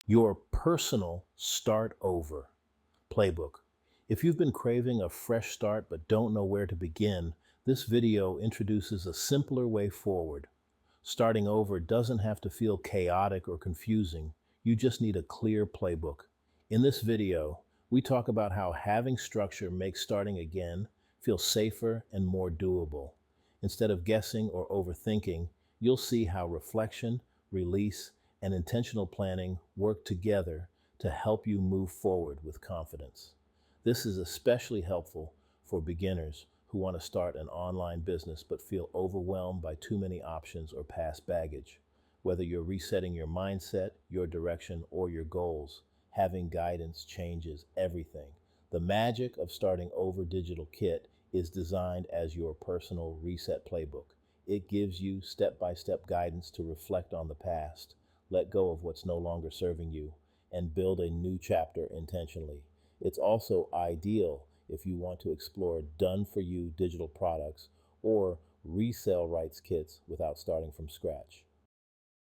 Your personal start over playbook. If you've been craving a fresh start but don't know where to begin, this video introduces a simpler way forward. Starting over doesn't have to feel chaotic or confusing. You just need a clear playbook. In this video, we talk about how having structure makes starting again feel safer and more doable. Instead of guessing or overthinking, you'll see how reflection, release, and intentional planning work together to help you move forward with confidence. This is especially helpful for beginners who want to start an online business but feel overwhelmed by too many options or past baggage. Whether you're resetting your mindset, your direction, or your goals, having guidance changes everything. The magic of starting over digital kit is designed as your personal reset playbook. It gives you step-by-step guidance to reflect on the past, let go of what's no longer serving you, and build a new chapter intentionally. It's also ideal if you want to explore done-for-you digital products or resale rights kits without starting from scratch.